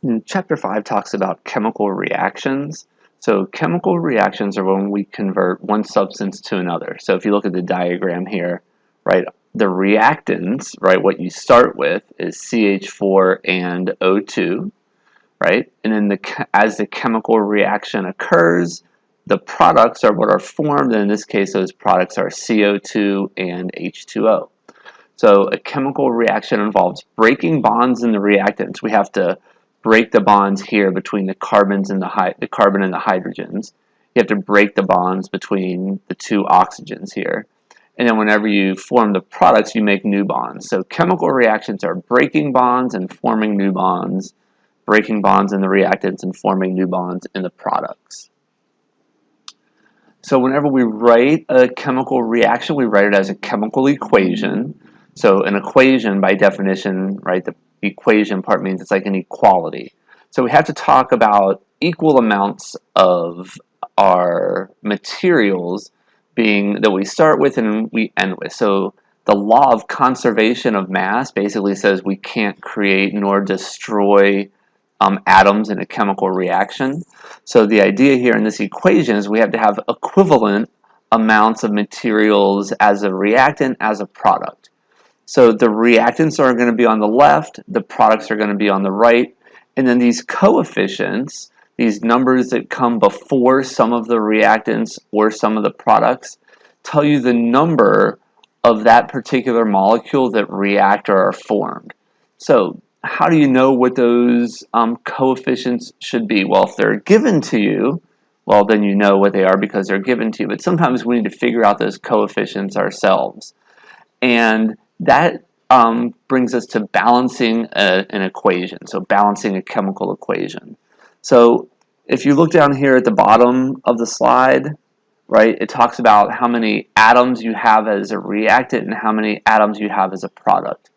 And Chapter 5 talks about chemical reactions. So chemical reactions are when we convert one substance to another. So if you look at the diagram here, right, the reactants, right, what you start with is CH4 and O2, right? And then as the chemical reaction occurs, the products are what are formed, and in this case, those products are CO2 and H2O. So a chemical reaction involves breaking bonds in the reactants. We have to break the bonds here between the carbons and the carbon and the hydrogens. You have to break the bonds between the two oxygens here. And then whenever you form the products, you make new bonds. So chemical reactions are breaking bonds and forming new bonds, breaking bonds in the reactants and forming new bonds in the products. So whenever we write a chemical reaction, we write it as a chemical equation. So an equation, by definition, right, the equation part means it's like an equality. So we have to talk about equal amounts of our materials being that we start with and we end with. So the law of conservation of mass basically says we can't create nor destroy atoms in a chemical reaction. So the idea here in this equation is we have to have equivalent amounts of materials as a reactant as a product. So the reactants are going to be on the left, the products are going to be on the right, and then these coefficients, these numbers that come before some of the reactants or some of the products, tell you the number of that particular molecule that react or are formed. So how do you know what those coefficients should be? Well, if they're given to you, well, then you know what they are because they're given to you. But sometimes we need to figure out those coefficients ourselves. And that brings us to balancing an equation, so balancing a chemical equation. So if you look down here at the bottom of the slide, right, it talks about how many atoms you have as a reactant and how many atoms you have as a product.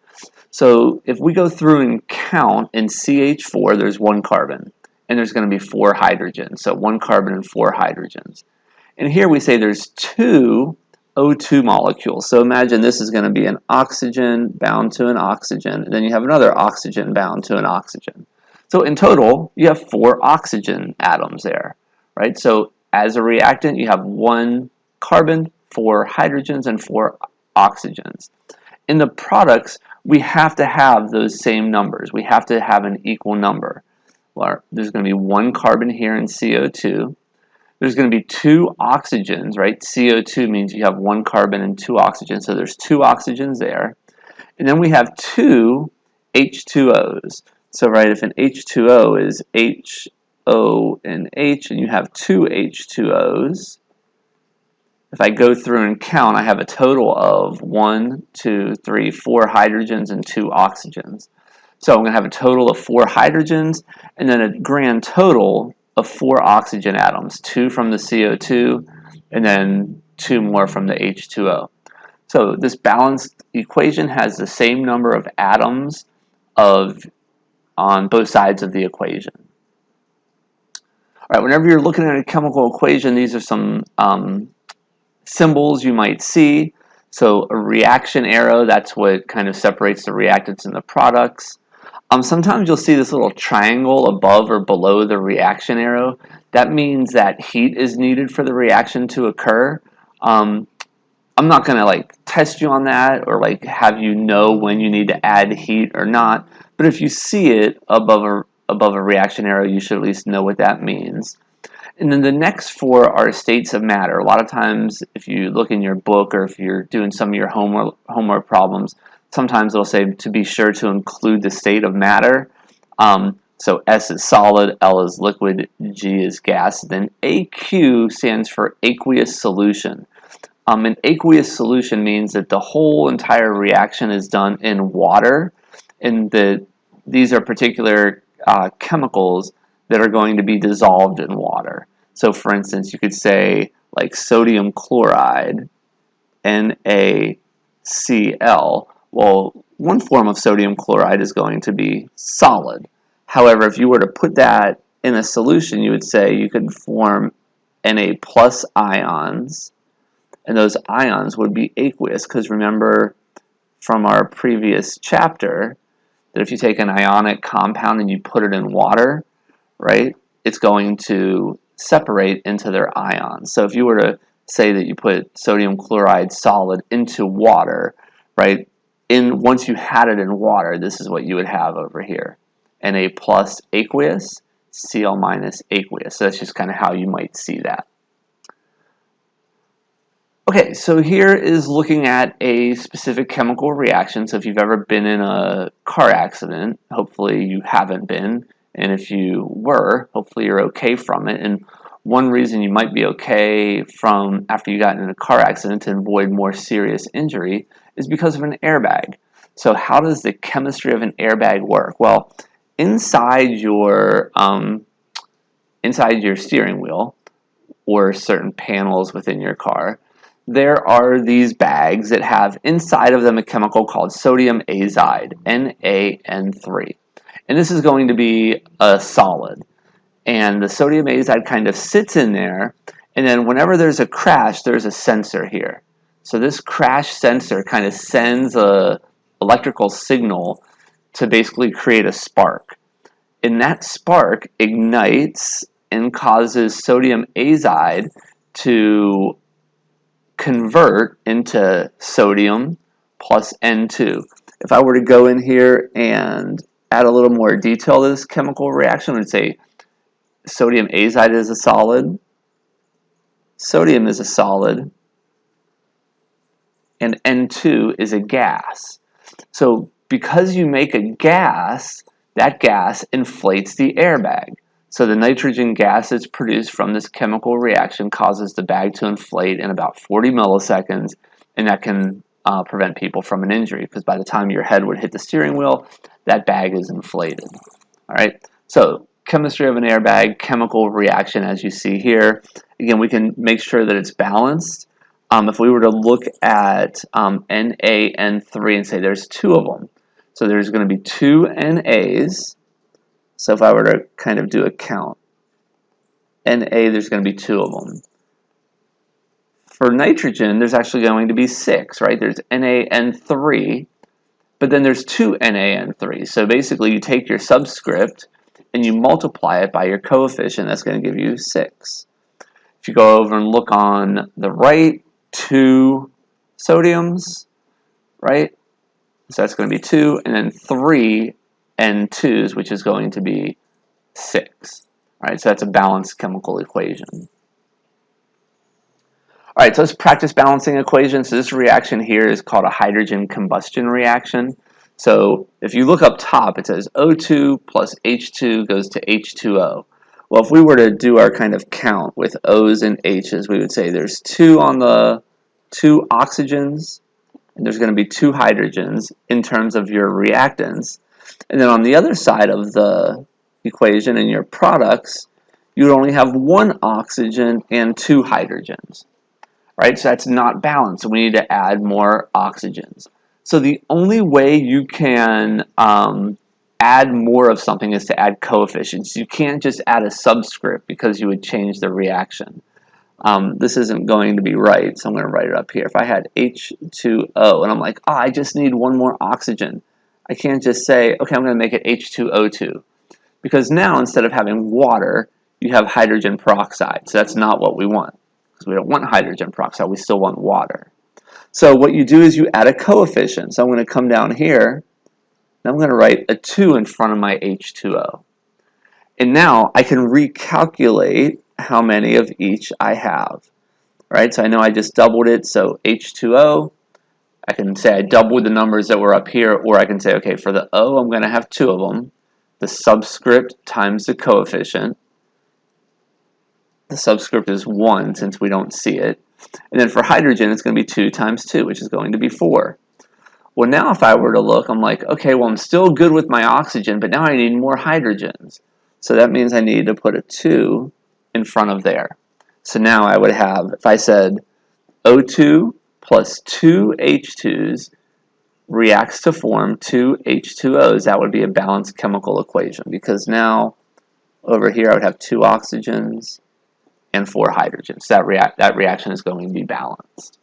So if we go through and count in CH4, there's one carbon, and there's going to be 4 hydrogens, so one carbon and 4 hydrogens. And here we say there's 2 O2 molecules. So imagine this is going to be an oxygen bound to an oxygen, and then you have another oxygen bound to an oxygen. So in total, you have 4 oxygen atoms there, right? So as a reactant, you have 1 carbon, 4 hydrogens, and 4 oxygens. In the products, we have to have those same numbers. We have to have an equal number. Well, there's going to be 1 carbon here in CO2. There's going to be 2 oxygens, right? CO2 means you have 1 carbon and 2 oxygens, so there's 2 oxygens there. And then we have 2 H2Os. So, right, if an H2O is HO and H, and you have 2 H2Os, if I go through and count, I have a total of 1, 2, 3, 4 hydrogens and 2 oxygens. So I'm going to have a total of 4 hydrogens and then a grand total of 4 oxygen atoms, 2 from the CO2 and then 2 more from the H2O. So this balanced equation has the same number of atoms on both sides of the equation. All right, whenever you're looking at a chemical equation, these are some symbols you might see. So a reaction arrow, that's what kind of separates the reactants and the products. Sometimes you'll see this little triangle above or below the reaction arrow. That means that heat is needed for the reaction to occur. I'm not going to like test you on that or like have you know when you need to add heat or not. But if you see it above a reaction arrow, you should at least know what that means. And then the next 4 are states of matter. A lot of times, if you look in your book or if you're doing some of your homework problems, sometimes they'll say to be sure to include the state of matter. So S is solid, L is liquid, G is gas. Then AQ stands for aqueous solution. An aqueous solution means that the whole entire reaction is done in water, and these are particular chemicals that are going to be dissolved in water. So for instance, you could say like sodium chloride, NaCl. Well, one form of sodium chloride is going to be solid. However, if you were to put that in a solution, you would say you could form Na plus ions, and those ions would be aqueous because remember from our previous chapter that if you take an ionic compound and you put it in water, right, it's going to separate into their ions. So if you were to say that you put sodium chloride solid into water, right, once you had it in water, this is what you would have over here. Na plus aqueous, Cl minus aqueous. So that's just kind of how you might see that. Okay, so here is looking at a specific chemical reaction. So if you've ever been in a car accident, hopefully you haven't been. And if you were, hopefully you're okay from it. And one reason you might be okay from after you got in a car accident to avoid more serious injury is because of an airbag. So how does the chemistry of an airbag work? Well, inside your steering wheel or certain panels within your car, there are these bags that have inside of them a chemical called sodium azide, NaN3. And this is going to be a solid. And the sodium azide kind of sits in there, and then whenever there's a crash, there's a sensor here. So this crash sensor kind of sends a electrical signal to basically create a spark. And that spark ignites and causes sodium azide to convert into sodium plus N2. If I were to go in here and add a little more detail to this chemical reaction, I would say sodium azide is a solid, sodium is a solid, and N2 is a gas. So because you make a gas, that gas inflates the airbag. So the nitrogen gas that's produced from this chemical reaction causes the bag to inflate in about 40 milliseconds, and that can prevent people from an injury, because by the time your head would hit the steering wheel, that bag is inflated. All right, so chemistry of an airbag, chemical reaction as you see here. Again, we can make sure that it's balanced. If we were to look at NaN3 and say there's two of them, so there's going to be two NAs. So if I were to kind of do a count, Na, there's going to be two of them. For nitrogen, there's actually going to be six, right? There's NaN3, but then there's two NaN3. So basically you take your subscript and you multiply it by your coefficient. That's going to give you 6. If you go over and look on the right, 2 sodiums, right? So that's going to be 2, and then 3 N2s, which is going to be 6. All right, so that's a balanced chemical equation. All right, so let's practice balancing equations. So this reaction here is called a hydrogen combustion reaction. So if you look up top, it says O2 plus H2 goes to H2O. Well, if we were to do our kind of count with O's and H's, we would say there's 2 oxygens, and there's going to be 2 hydrogens in terms of your reactants. And then on the other side of the equation in your products, you would only have 1 oxygen and 2 hydrogens. Right? So that's not balanced. So we need to add more oxygens. So the only way you can add more of something is to add coefficients. You can't just add a subscript because you would change the reaction. This isn't going to be right, so I'm going to write it up here. If I had H2O and I'm like, oh, I just need 1 more oxygen, I can't just say, okay, I'm going to make it H2O2. Because now instead of having water, you have hydrogen peroxide. So that's not what we want. Because we don't want hydrogen peroxide, we still want water. So what you do is you add a coefficient. So I'm going to come down here, and I'm going to write a 2 in front of my H2O. And now I can recalculate how many of each I have. Right? So I know I just doubled it, so H2O, I can say I doubled the numbers that were up here, or I can say, okay, for the O, I'm going to have 2 of them. The subscript times the coefficient. The subscript is 1 since we don't see it. And then for hydrogen, it's going to be 2 times 2, which is going to be 4. Well, now if I were to look, I'm like, okay, well, I'm still good with my oxygen, but now I need more hydrogens. So that means I need to put a 2 in front of there. So now I would have, if I said O2 plus 2 H2s reacts to form 2 H2Os, that would be a balanced chemical equation, because now over here I would have 2 oxygens and 4 hydrogens. That reaction is going to be balanced.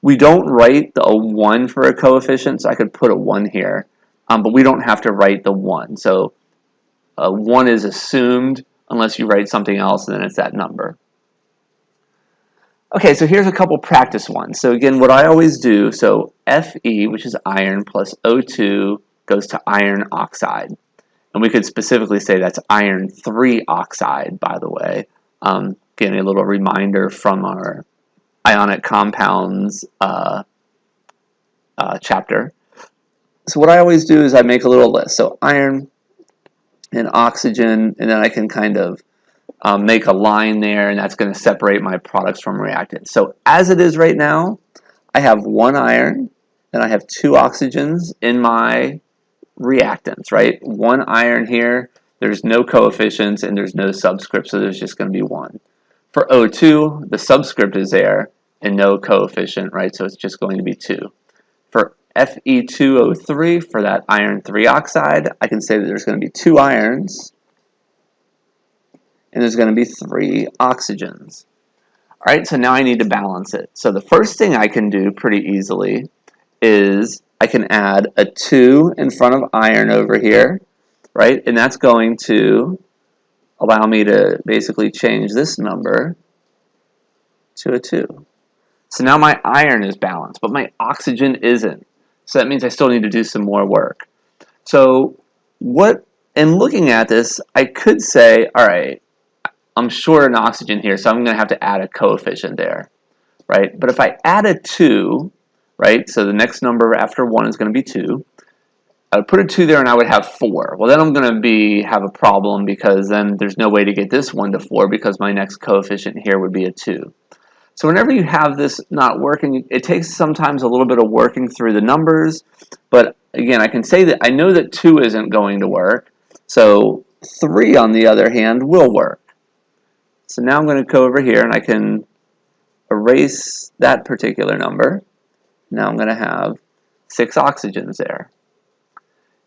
We don't write a 1 for a coefficient, so I could put a 1 here. but we don't have to write the 1. So 1 is assumed unless you write something else, and then it's that number. Okay, so here's a couple practice ones. So again, what I always do, so Fe, which is iron, plus O2 goes to iron oxide. And we could specifically say that's iron 3 oxide, by the way. Getting a little reminder from our ionic compounds chapter. So what I always do is I make a little list. So iron and oxygen, and then I can kind of make a line there, and that's going to separate my products from reactants. So as it is right now, I have 1 iron, and I have 2 oxygens in my reactants, right? 1 iron here, there's no coefficients, and there's no subscript, so there's just going to be 1. For O2, the subscript is there, and no coefficient, right? So it's just going to be 2. For Fe2O3, for that iron 3 oxide, I can say that there's going to be 2 irons, and there's going to be 3 oxygens. All right, so now I need to balance it. So the first thing I can do pretty easily is I can add a 2 in front of iron over here, right? And that's going to allow me to basically change this number to a 2. So now my iron is balanced, but my oxygen isn't. So that means I still need to do some more work. So in looking at this, I could say, all right, I'm short an oxygen here, so I'm going to have to add a coefficient there, right? But if I add a 2, right, so the next number after 1 is going to be 2, I would put a 2 there and I would have 4. Well, then I'm going to have a problem because then there's no way to get this 1 to 4 because my next coefficient here would be a 2. So whenever you have this not working, it takes sometimes a little bit of working through the numbers, but again, I can say that I know that 2 isn't going to work, so 3 on the other hand will work. So now I'm going to go over here and I can erase that particular number. Now I'm going to have 6 oxygens there.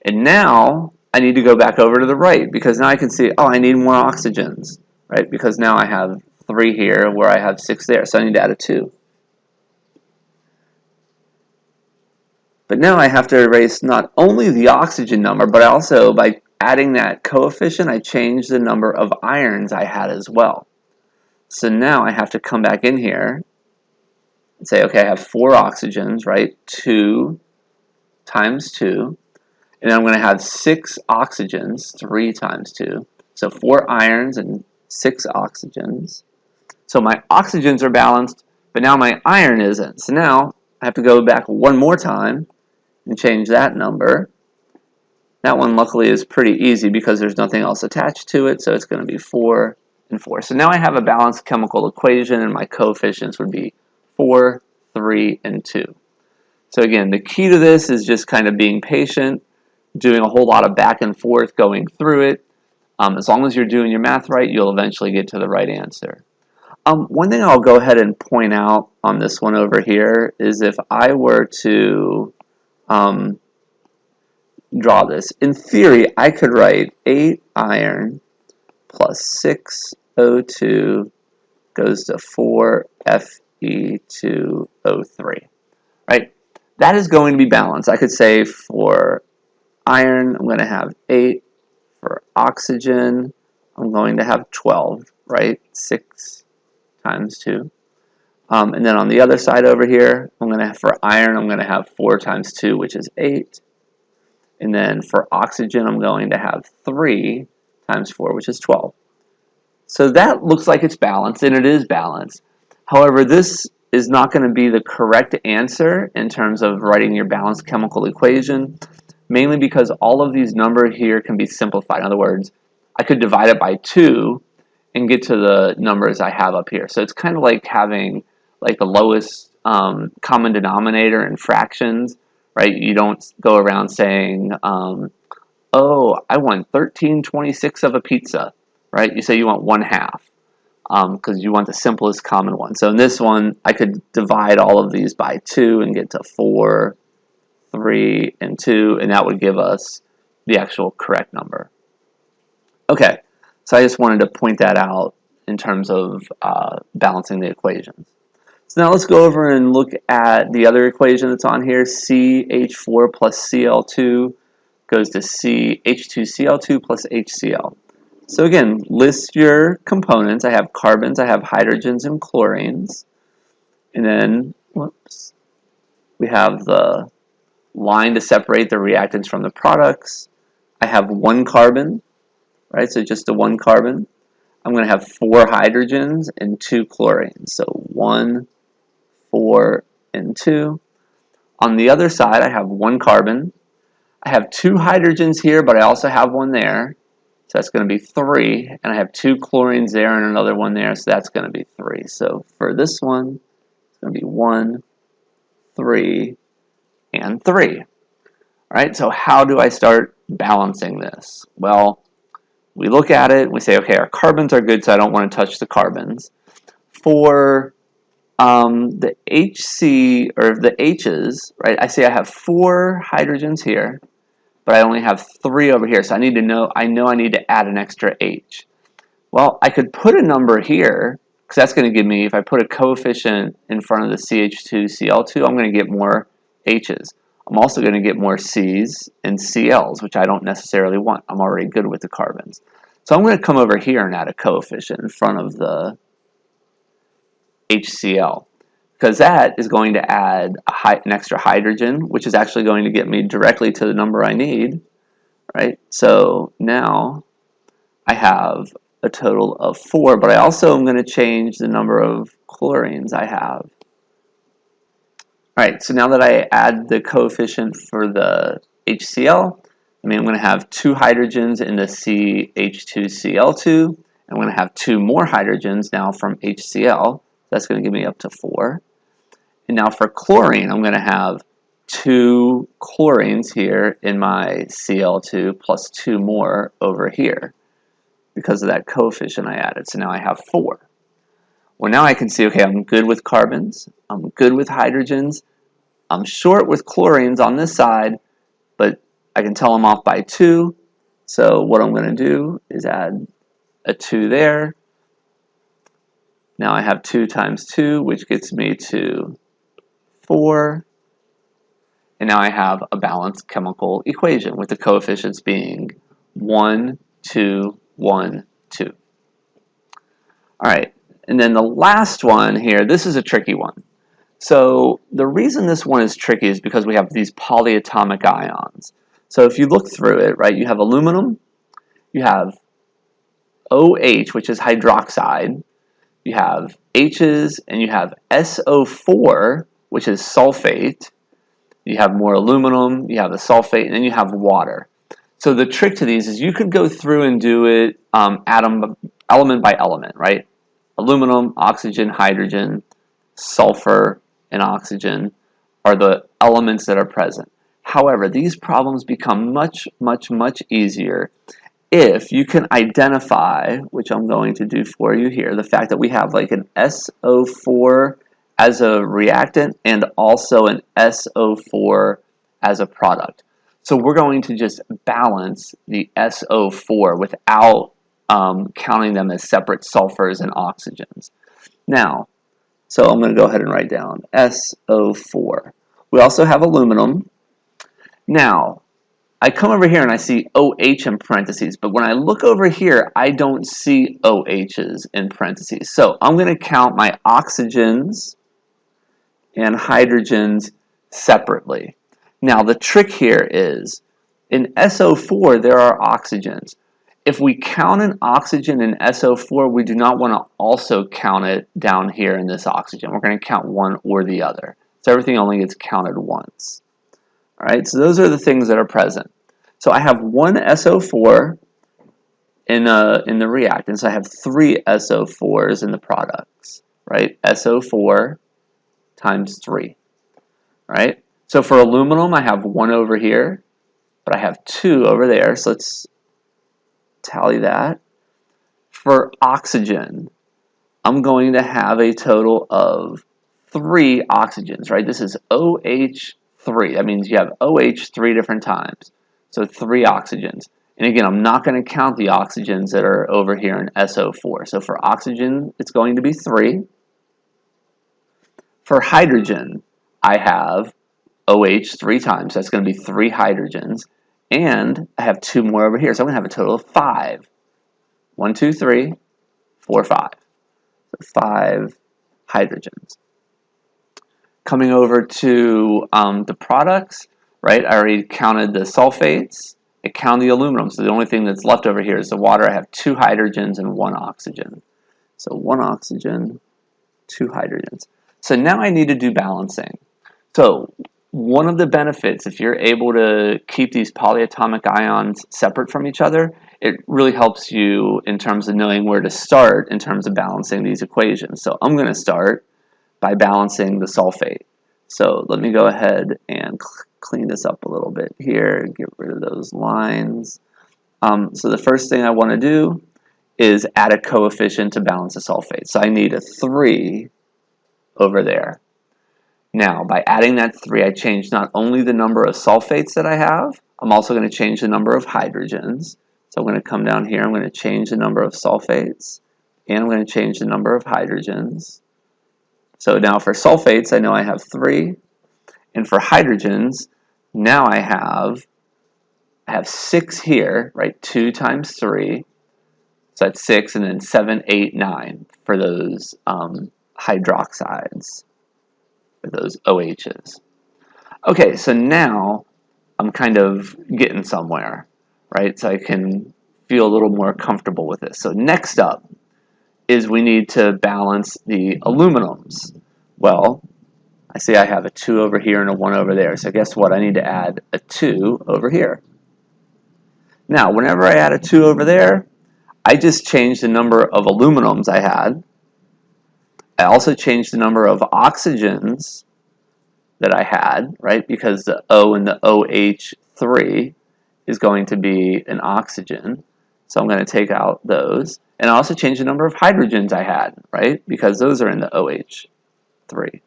And now I need to go back over to the right because now I can see, oh, I need more oxygens, right? Because now I have 3 here where I have 6 there, so I need to add a 2. But now I have to erase not only the oxygen number, but also by adding that coefficient, I change the number of irons I had as well. So now I have to come back in here and say, okay, I have 4 oxygens, right? 2 times 2. And then I'm going to have 6 oxygens, 3 times 2. So 4 irons and 6 oxygens. So my oxygens are balanced, but now my iron isn't. So now I have to go back one more time and change that number. That one luckily is pretty easy because there's nothing else attached to it, so it's going to be 4 and 4. So now I have a balanced chemical equation, and my coefficients would be 4, 3, and 2. So again, the key to this is just kind of being patient, doing a whole lot of back and forth, going through it. As long as you're doing your math right, you'll eventually get to the right answer. One thing I'll go ahead and point out on this one over here is if I were to draw this, in theory, I could write 8 iron plus 6 O2 goes to 4 Fe2O3, right? That is going to be balanced. I could say for iron, I'm going to have 8. For oxygen, I'm going to have 12, right? 6 times 2. And then on the other side over here, for iron, I'm going to have 4 times 2, which is 8. And then for oxygen, I'm going to have 3 times 4, which is 12. So that looks like it's balanced, and it is balanced. However, this is not going to be the correct answer in terms of writing your balanced chemical equation, mainly because all of these numbers here can be simplified. In other words, I could divide it by 2 and get to the numbers I have up here. So it's kind of like having like the lowest common denominator in fractions, right? You don't go around saying, oh, I want 13/26 of a pizza, right? You say you want 1/2 because you want the simplest common one. So in this one, I could divide all of these by 2 and get to 4, 3, and 2, and that would give us the actual correct number. Okay, so I just wanted to point that out in terms of balancing the equations. So now let's go over and look at the other equation that's on here, CH4 plus Cl2 goes to H2Cl2 plus HCl. So again, list your components. I have carbons, I have hydrogens and chlorines. And then, whoops, we have the line to separate the reactants from the products. I have one carbon, right? So just the one carbon. I'm going to have 4 hydrogens and 2 chlorines. So 1, 4, and 2. On the other side, I have one carbon. I have 2 hydrogens here, but I also have one there. So that's going to be 3. And I have 2 chlorines there and another one there, so that's going to be 3. So for this one, it's going to be 1, 3, and 3. All right, so how do I start balancing this? Well, we look at it and we say, okay, our carbons are good, so I don't want to touch the carbons. For the HC, or the H's, right, I say I have 4 hydrogens here, but I only have 3 over here, so I know I need to add an extra H. Well, I could put a number here, because that's going to give me, if I put a coefficient in front of the CH2Cl2, I'm going to get more H's. I'm also going to get more C's and Cl's, which I don't necessarily want. I'm already good with the carbons. So I'm going to come over here and add a coefficient in front of the HCl, because that is going to add an extra hydrogen, which is actually going to get me directly to the number I need, right? So now I have a total of 4, but I also am going to change the number of chlorines I have. All right, so now that I add the coefficient for the HCl, I'm going to have 2 hydrogens in the CH2Cl2, and I'm going to have 2 more hydrogens now from HCl. That's going to give me up to 4. And now for chlorine, I'm going to have 2 chlorines here in my Cl2 plus 2 more over here because of that coefficient I added. So now I have 4. Well, now I can see, okay, I'm good with carbons, I'm good with hydrogens, I'm short with chlorines on this side, but I can tell them off by 2. So what I'm going to do is add a 2 there. Now I have 2 times 2, which gets me to 4. And now I have a balanced chemical equation with the coefficients being 1, 2, 1, 2. All right. And then the last one here, this is a tricky one. So the reason this one is tricky is because we have these polyatomic ions. So if you look through it, right, you have aluminum, you have OH, which is hydroxide, you have H's, and you have SO4, which is sulfate. You have more aluminum, you have the sulfate, and then you have water. So the trick to these is you could go through and do it element by element, right? Aluminum, oxygen, hydrogen, sulfur, and oxygen are the elements that are present. However, these problems become much, much, much easier if you can identify, which I'm going to do for you here, the fact that we have like an SO4 as a reactant and also an SO4 as a product. So we're going to just balance the SO4 without counting them as separate sulfurs and oxygens. Now, so I'm going to go ahead and write down SO4. We also have aluminum. Now, I come over here and I see OH in parentheses, but when I look over here, I don't see OHs in parentheses. So I'm going to count my oxygens and hydrogens separately. Now, the trick here is, in SO4, there are oxygens. If we count an oxygen in SO4, we do not want to also count it down here in this oxygen. We're going to count one or the other. So everything only gets counted once. All right, so those are the things that are present. So I have one SO4 in the reactants. So I have 3 SO4s in the products, right? SO4 times 3, right? So for aluminum, I have 1 over here, but I have 2 over there. So let's tally that. For oxygen, I'm going to have a total of 3 oxygens, right? This is OH3. That means you have OH 3 different times. So 3 oxygens. And again, I'm not going to count the oxygens that are over here in SO4. So for oxygen, it's going to be 3. For hydrogen, I have OH 3 times. That's going to be 3 hydrogens. And I have 2 more over here, so I'm going to have a total of 5. 1, 2, 3, 4, 5. So 5 hydrogens. Coming over to the products, right? I already counted the sulfates. I counted the aluminum, so the only thing that's left over here is the water. I have 2 hydrogens and 1 oxygen. So 1 oxygen, 2 hydrogens. So now I need to do balancing. So one of the benefits, if you're able to keep these polyatomic ions separate from each other, it really helps you in terms of knowing where to start in terms of balancing these equations. So I'm going to start by balancing the sulfate. So let me go ahead and clean this up a little bit here, get rid of those lines. So the first thing I want to do is add a coefficient to balance the sulfate. So I need a 3 over there. Now, by adding that 3, I change not only the number of sulfates that I have, I'm also going to change the number of hydrogens. So I'm going to come down here, I'm going to change the number of sulfates, and I'm going to change the number of hydrogens. So now for sulfates, I know I have 3, and for hydrogens, now I have 6 here, right? 2 times 3, so that's 6, and then 7, 8, 9 for those hydroxides, for those OHs. Okay, so now I'm kind of getting somewhere, right? So I can feel a little more comfortable with this. So next up is we need to balance the aluminums. Well, I see I have a 2 over here and a 1 over there. So guess what? I need to add a 2 over here. Now, whenever I add a 2 over there, I just changed the number of aluminums I had. I also changed the number of oxygens that I had, right? Because the O in the OH3 is going to be an oxygen. So I'm going to take out those. And I also changed the number of hydrogens I had, right? Because those are in the OH3.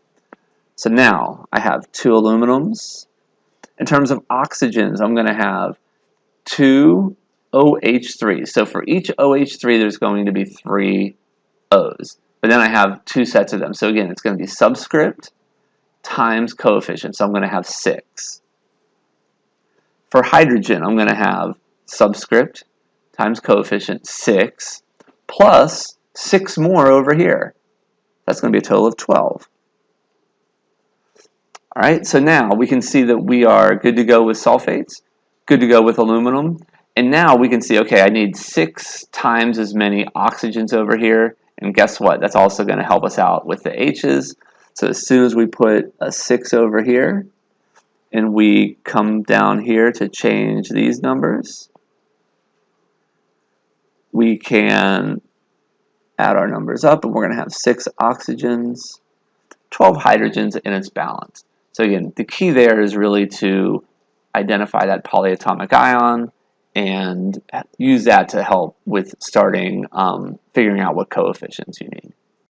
So now I have 2 aluminums. In terms of oxygens, I'm going to have 2 OH3. So for each OH3, there's going to be 3 O's. But then I have 2 sets of them. So again, it's going to be subscript times coefficient. So I'm going to have 6. For hydrogen, I'm going to have subscript times coefficient 6 plus 6 more over here. That's going to be a total of 12. All right, so now we can see that we are good to go with sulfates, good to go with aluminum, and now we can see, okay, I need 6 times as many oxygens over here, and guess what? That's also going to help us out with the H's. So as soon as we put a 6 over here, and we come down here to change these numbers, we can add our numbers up, and we're going to have 6 oxygens, 12 hydrogens, and it's balanced. So again, the key there is really to identify that polyatomic ion and use that to help with starting figuring out what coefficients you need.